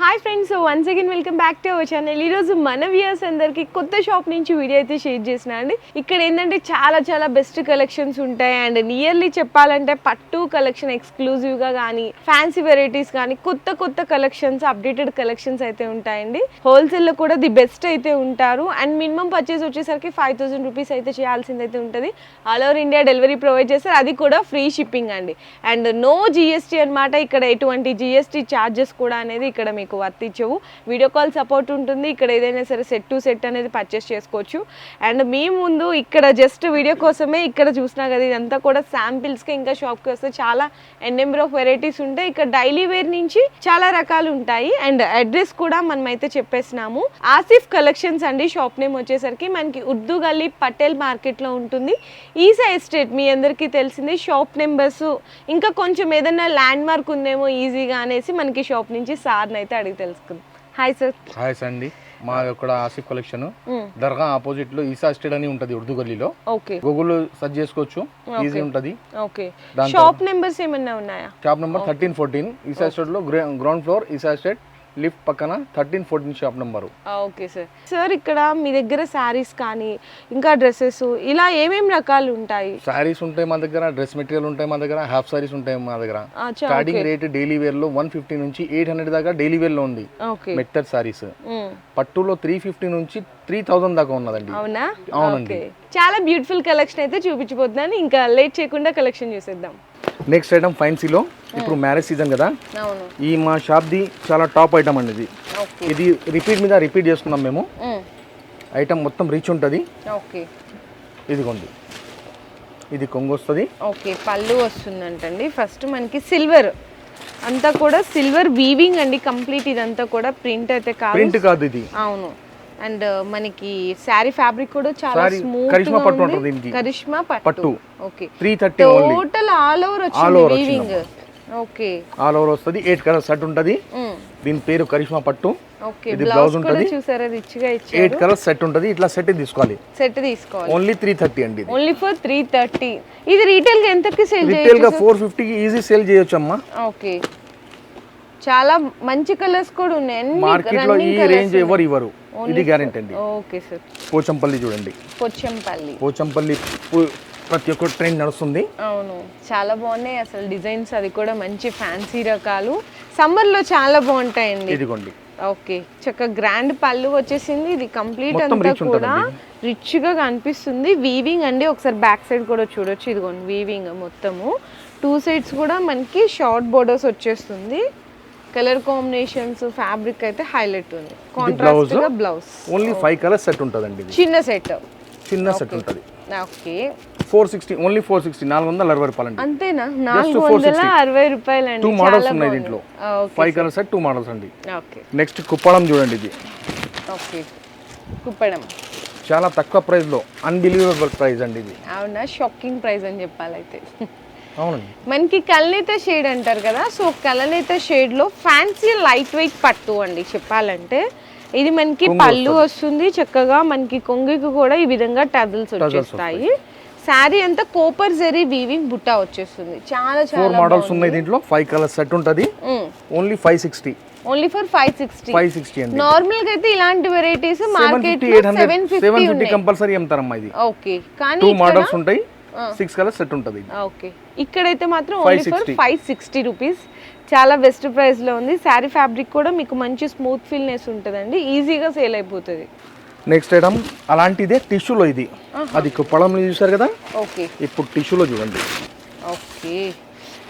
Hi friends, once again welcome back to our channel. ఈరోజు మన viewers అందరికి కొత్త షాప్ నుంచి వీడియో అయితే షేర్ చేసిన అండి. ఇక్కడ ఏంటంటే చాలా బెస్ట్ కలెక్షన్స్ ఉంటాయి. అండ్ నియర్లీ చెప్పాలంటే పట్టు కలెక్షన్ ఎక్స్క్లూజివ్గా కానీ ఫ్యాన్సీ వెరైటీస్ కానీ కొత్త కలెక్షన్స్, అప్డేటెడ్ కలెక్షన్స్ అయితే ఉంటాయండి. హోల్సేల్లో కూడా ది బెస్ట్ అయితే ఉంటారు. అండ్ మినిమం పర్చేస్ వచ్చేసరికి 5000 రూపీస్ అయితే చేయాల్సింది అయితే ఉంటుంది. All over India delivery provide చేస్తారు, అది కూడా ఫ్రీ షిప్పింగ్ అండి. అండ్ నో జిఎస్టీ అనమాట. ఇక్కడ ఎటువంటి జిఎస్టీ ఛార్జెస్ కూడా అనేది ఇక్కడ మీకు వర్తించవు. వీడియో కాల్ సపోర్ట్ ఉంటుంది. ఇక్కడ ఏదైనా సరే సెట్ టు సెట్ అనేది పర్చేస్ చేసుకోవచ్చు. అండ్ మీ ముందు ఇక్కడ జస్ట్ వీడియో కోసమే ఇక్కడ చూసినా కదా, ఇదంతా కూడా శాంపిల్స్కి. ఇంకా షాప్కి వస్తే చాలా నెంబర్ ఆఫ్ వెరైటీస్ ఉంటాయి. ఇక్కడ డైలీ వేర్ నుంచి చాలా రకాలు ఉంటాయి. అండ్ అడ్రస్ కూడా మనమైతే చెప్పేసినాము, ఆసిఫ్ కలెక్షన్స్ అండి. షాప్ నేమ్ వచ్చేసరికి మనకి ఉర్దూ గల్లీ పటేల్ మార్కెట్లో ఉంటుంది. ఈసా ఎస్టేట్ మీ అందరికీ తెలిసింది. షాప్ నెంబర్స్ ఇంకా కొంచెం ఏదైనా ల్యాండ్ మార్క్ ఉందేమో ఈజీగా అనేసి మనకి షాప్ నుంచి సార్ని అయితే అడిగి తెలుసుకుందాం. Hi sir. హాయ్ అండి. మా ఇక్కడ ఆసిఫ్ కలెక్షన్ దర్గా ఆపోజిట్ లో ఈసా ఎస్టేట్ అని ఉంటది ఉర్దూ గల్లీలో. ఓకే, గూగుల్ సెర్చ్ చేసుకోవచ్చు, ఈజీ ఉంటది. ఓకే, షాప్ నెంబర్స్ ఏమన్నా ఉన్నాయా? షాప్ నెంబర్ 1314 ఈసా ఎస్టేట్ లో గ్రౌండ్ ఫ్లోర్ ఈసా ఎస్టేట్ లిఫ్ట్ పక్కన 1314 shop number. Okay sir. Sir ఇక్కడ మీ దగ్గర శారీస్ కానీ ఇంకా డ్రెస్సెస్ ఇలా ఏమేమి రకాలు ఉంటాయి? శారీస్ ఉంటాయి మా దగ్గర, డ్రెస్ మెటీరియల్ ఉంటాయి మా దగ్గర, హాఫ్ శారీస్ ఉంటాయి మా దగ్గర. స్టార్టింగ్ రేట్ డైలీ వేర్ లో 150 నుంచి 800 దాకా డైలీ వేర్ లో ఉంది. మెత్తడ్ శారీస్ పట్టులో 350 నుంచి 3000 దాకా ఉన్నదండి. అవునా? అవునండి. చాలా బ్యూటిఫుల్ కలెక్షన్ అయితే చూపించబోతున్నాను. ఇంకా లేట్ చేయకుండా కలెక్షన్ చూసేద్దాం. నెక్స్ట్ ఐటమ్ ఫైన్సీలో, ఇప్పుడు మ్యారేజ్ సీజన్ కదా, ఈ మా షాప్ ది చాలా టాప్ ఐటమ్ అండి. ఇది రిపీట్ మీద రిపీట్ చేసుకున్నాం మేము. ఐటమ్ మొత్తం రిచ్ ఉంటుంది. ఇదిగోండి, ఇది కొంగు వస్తుంది. ఓకే, పళ్ళు వస్తుందంటండి. ఫస్ట్ మనకి సిల్వర్ అంతా కూడా సిల్వర్ వీవింగ్ అండి కంప్లీట్. ఇదంతా కూడా ప్రింట్ అయితే కాదు, ప్రింట్ కాదు ఇది. అవును. అండ్ మనకి శారీ ఫ్యాబ్రిక్ కూడా చాలా స్మూత్ కరిష్మా పట్టు ఉంటుంది దీనికి. కరిష్మా పట్టు. Okay, 330 only. Total all over వచ్చింది వీవింగ్. ఓకే, ఆల్ ఓవర్ వస్తది. 8 కలర్ సెట్ ఉంటది. దీని పేరు కరిష్మా పట్టు. ఓకే, ఇది బ్లౌజ్ ఉంటది. చూసారా రిచ్ గా ఇచ్చారు. 8 కలర్ సెట్ ఉంటది. ఇట్లా సెట్ తీసుకోవాలి. సెట్ తీసుకోవాలి. ఓన్లీ 330 అండి. Only for 330. ఇది రీటైల్ గా ఎంతకి సేల్ చేయొచ్చు? రీటైల్ గా 450 కి ఈజీ సేల్ చేయొచ్చు అమ్మా. ఓకే, చాలా మంచి కలర్స్ కూడా ఉన్నాయి. మార్కెట్ లో ఈ రేంజ్ ఎవరు ఇవ్వరు, ఇది గ్యారెంటీ అండి. Okay sir. పోచంపల్లి చూడండి, పోచంపల్లి ప్రతి ఒక్క ట్రెండ్ నడుస్తుంది. అవును, చాలా బాగున్నాయి అసలు డిజైన్స్. అది కూడా మంచి ఫ్యాన్సీ రకాలు, సమ్మర్ లో చాలా బాగుంటాయండి. ఇదిగోండి. ఓకే, చక్కగా గ్రాండ్ పళ్ళు వచ్చేసింది. ఇది కంప్లీట్ అంతా కూడా రిచ్ గా కనిపిస్తుంది. వీవింగ్ అండి. ఒకసారి బ్యాక్ సైడ్ కూడా చూడొచ్చు. ఇదిగోండి వీవింగ్ మొత్తము. 2 సైడ్స్ కూడా మనకి షార్ట్ బోర్డర్స్ వచ్చేస్తుంది. కలర్ కాంబినేషన్స్, ఫ్యాబ్రిక్ అయితే హైలైట్ ఉంది. కాంట్రాస్ట్ గా బ్లౌజ్. ఓన్లీ 5 కలర్ సెట్ ఉంటదండి. చిన్న సెట్ ఉంటది. ఓకే, 460 ఓన్లీ 460 460 రూపాయలు అండి. అంతేనా? 460 రూపాయలు అండి. 2 మోడల్స్ ఉన్నాయి దీంట్లో. 5 కలర్ సెట్ 2 మోడల్స్ అండి. ఓకే, నెక్స్ట్ కుప్పడం చూడండి. ఇది ఓకే, కుప్పడం చాలా తక్కువ ప్రైస్ లో, అన్బిలీవబుల్ ప్రైస్ అండి ఇది. అవునా? షాకింగ్ ప్రైస్ అని చెప్పాలైతే. అవునండి. మనకి కలనేత షేడ్ అంటారు కదా, సో కలనేత షేడ్ లో ఫ్యాన్సీ లైట్ వెయిట్ పట్టు అండి చెప్పాలంటే. ఇది మనకి పళ్ళు వస్తుంది చక్కగా. మనకి కొంగికి కూడా ఈ విధంగా టజల్స్ వచ్చేస్తాయి. శారీ అంతా కోపర్ జరీ వీవింగ్ బుట్ట వచ్చేస్తుంది. చాలా 4 మోడల్స్ ఉన్నాయి దీంట్లో. 5 కలర్ సెట్ ఉంటది. ఓన్లీ 560. ఓన్లీ ఫర్ 560 అండి. నార్మల్ గా అయితే ఇలాంటి వెరైటీస్ మార్కెట్ లో 750 కంపల్సరీ అమ్ముతారమ్మా ఇది. ఓకే, కానీ 2 మోడల్స్ ఉంటాయి. 6 కలర్ సెట్ ఉంటది. ఓకే, ఇక్కడైతే మాత్రం ఓన్లీ ఫర్ 560 రూపీస్. చాలా బెస్ట్ ప్రైస్ లో ఉంది. శారీ ఫ్యాబ్రిక్ కూడా మీకు మంచి స్మూత్ ఫీల్నెస్ ఉంటుందండి. ఈజీగా సేల్ అయిపోతుంది. నెక్స్ట్ ఐటమ్ అలాంటిదే టిష్యూలో. ఇది అది కుప్పడంలో చూసారు కదా. ఓకే, ఇప్పుడు టిష్యూలో చూడండి. ఓకే,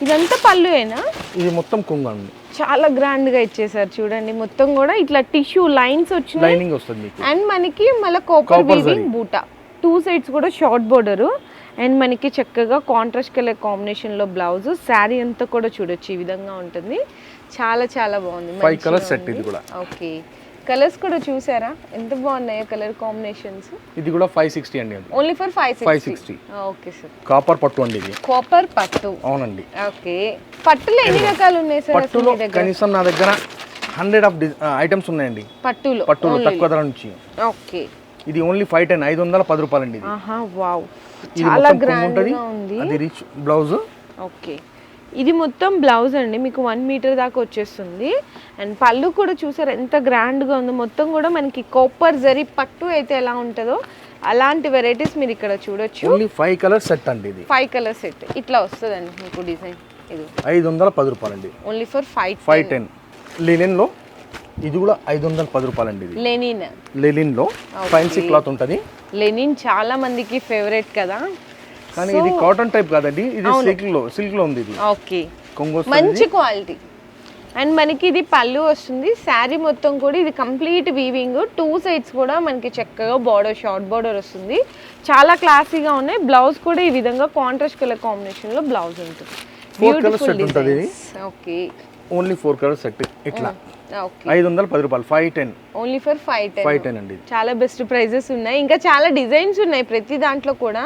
ఇదంతా పళ్ళుయేనా? ఇది మొత్తం కొంగు అండి. చాలా గ్రాండ్ గా ఇచ్చేసారు చూడండి. మొత్తం కూడా ఇట్లా టిష్యూ లైన్స్ వచ్చినాయి. లైనింగ్ వస్తుంది. అండ్ మనకి మళ్ళీ కోపర్ వీవింగ్ బూటా. 2 సైడ్స్ కూడా షార్ట్ బోర్డర్. అండ్ మనకి చక్కగా కాంట్రాస్ట్ కలర్ కాంబినేషన్లో బ్లౌజ్. శారీ అంతా కూడా చూడొచ్చు ఈ విధంగా ఉంటుంది. చాలా బాగుంది. 5 కలర్ సెట్ ఇది కూడా. ఓకే, కలర్స్ కూడా చూసారా ఎంత బాగున్నాయో కలర్ కాంబినేషన్స్. ఇది కూడా 560 అండి. Only for 560. Okay sir. Copper పట్టు అండి ఇది. కాపర్ పట్టు. అవునండి. ఓకే, పట్టులో ఎన్ని రకాలు ఉన్నాయి సార్? పట్టులో కనీసం నా దగ్గర 100 ఆఫ్ ఐటమ్స్ ఉన్నాయండి. పట్టులో తక్కువ ధర నుంచి. ఓకే, ఇది ఓన్లీ 510 రూపాయలు అండి. ఆహా, వావ్, చాలా గ్రాండ్ గా ఉంది. అది రిచ్ బ్లౌజ్. ఓకే, ఇది మొత్తం బ్లౌజ్ అండి, మీకు 1 మీటర్ దాకా వచ్చేస్తుంది. అండ్ పళ్ళు కూడా చూసారు ఎంత గ్రాండ్గా ఉందో. మొత్తం కూడా మనకి కాపర్ జరీ పట్టు అయితే ఎలా ఉంటుందో అలాంటి వెరైటీస్ మీరు ఇక్కడ చూడొచ్చు. ఓన్లీ 5 కలర్ సెట్ అండి ఇది. 5 కలర్ సెట్ ఇట్లా వస్తుందండి మీకు డిజైన్. ఇది 510 రూపాయలండి. Only for 510. లినెన్ లో ఇది కూడా 510 రూపాయలండి. ఇది లెనిన్ లో ఫ్యాన్సీ క్లాత్ ఉంటుంది. లెనిన్ చాలా మందికి ఫేవరెట్ కదా, కానీ ఇది కాటన్ టైప్ కాదండి, ఇది సిల్క్ లో ఉంది. ఇది ఓకే, మంచి క్వాలిటీ. అండ్ మనకి ఇది పళ్ళు వస్తుంది. శారీ మొత్తం కూడా ఇది కంప్లీట్ వీవింగ్, 2 సైడ్స్ కూడా మనకి చక్కగా బార్డర్, షార్ట్ బార్డర్ వస్తుంది. చాలా క్లాసీగా ఉన్నాయి. బ్లౌజ్ కూడా ఈ విధంగా కాంట్రాస్ట్ కలర్ కాంబినేషన్ లో బ్లౌజ్ ఉంటుంది. 4 కలర్ సెట్ ఉంటుంది. ఓకే, ఓన్లీ 4 కలర్ సెట్ ఇట్లా 510 రూపాయలు. 510 ఓన్లీ ఫర్ 510 అండి. చాలా బెస్ట్ ప్రైజెస్ ఉన్నాయి. ఇంకా చాలా డిజైన్స్ ఉన్నాయి ప్రతి దాంట్లో కూడా.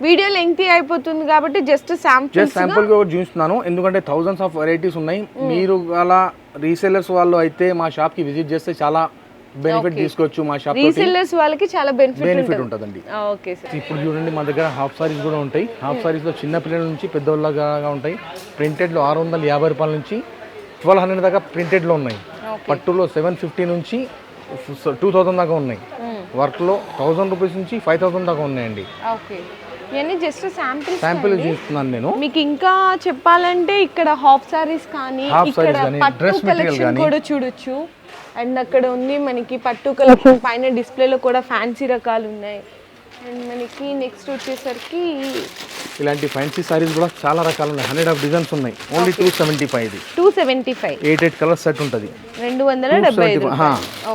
వీడియో లెంగ్తీ అయిపోతుంది కాబట్టి జస్ట్ శాంపుల్ గా చూపిస్తున్నాను, ఎందుకంటే థౌసండ్స్ ఆఫ్ వెరైటీస్ ఉన్నాయి. మీరు అలా రీసేలర్స్ వాళ్ళు అయితే మా షాప్ కి విజిట్ చేస్తే చాలా బెనిఫిట్ తీసుకోవచ్చు. మా షాప్ రీసేలర్స్ వాళ్ళకి చాలా బెనిఫిట్ ఉంటుందండి. Okay sir. ఇప్పుడు చూడండి మా దగ్గర హాఫ్ సారీస్ కూడా ఉంటాయి. హాఫ్ సారీస్ లో చిన్న పిల్లల నుంచి పెద్దవాళ్ళగా ఉంటాయి. ప్రింటెడ్ లో 650 రూపాయల నుంచి 1200 దాకా ప్రింటెడ్ లో ఉన్నాయి. పట్టులో 750 నుంచి 2000 దాకా ఉన్నాయి. వర్క్ లో 1000 రూపీస్ నుంచి 5000 దాకా ఉన్నాయండి. ఓకే, ఇవన్నీ జస్ట్ శాంపిల్ చూస్తున్నాను నేను. మీకు ఇంకా చెప్పాలంటే ఇక్కడ హాఫ్ సారీస్ కానీ, ఇక్కడ పట్టు కలెక్షన్ కూడా చూడొచ్చు. అండ్ అక్కడ ఉంది మనకి పట్టు కలెక్షన్, పైన డిస్ప్లేలో కూడా ఫ్యాన్సీ రకాలు ఉన్నాయి. అండ్ మనకి నెక్స్ట్ వచ్చేసరికి ఇలాంటి ఫ్యాన్సీ సారీస్ కూడా చాలా రకాలు ఉన్నాయి. 100 ఆఫ్ డిజైన్స్ ఉన్నాయి. ఓన్లీ 275. ఇది 275 8 కలర్ సెట్ ఉంటుంది. 275.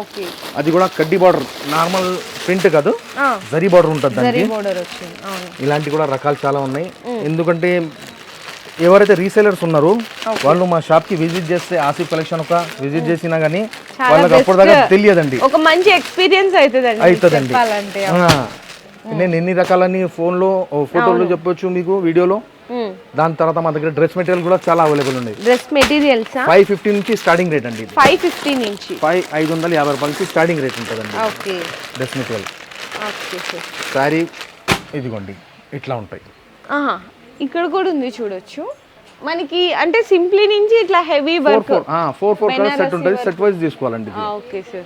ఓకే, అది కూడా కడ్డీ బార్డర్, నార్మల్ ప్రింట్ కాదు, జరీ బార్డర్ ఉంటుంది దానికి. ఇలాంటి కూడా రకాలు చాలా ఉన్నాయి. ఎందుకంటే ఎవరైతే రీసేలర్స్ ఉన్నారో వాళ్ళు మా షాప్ కి విజిట్ చేస్తే, ఆసిఫ్ కలెక్షన్ ఒక విజిట్ చేసినా గానీ వాళ్ళకి అప్పటిదాకా తెలియదండి. ఒక మంచి ఎక్స్పీరియన్స్ అవుతుందండి. నేను ఎన్ని రకాలని ఫోటోలో చెప్పొచ్చు మీకు, వీడియోలో. దాని తర్వాత మా దగ్గర డ్రెస్ మెటీరియల్ కూడా చాలా అవైలబుల్ ఉంది. డ్రెస్ మెటీరియల్స్ 550 నుంచి స్టార్టింగ్ రేట్ అండి. 550 నుంచి 550 రూపాయల నుంచి స్టార్టింగ్ రేట్ ఉంటుందండి. Okay, dress material. Okay sir. Sorry ఇదిగోండి ఇట్లా ఉంటాయి. ఇక్కడ కూడా ఉంది చూడొచ్చు మనకి. అంటే సింప్లీ నుంచి ఇట్లా హెవీ వర్క్ 4 కలర్ సెట్ ఉంటుంది. సెట్ వైజ్ తీసుకోవాలండి. Okay sir.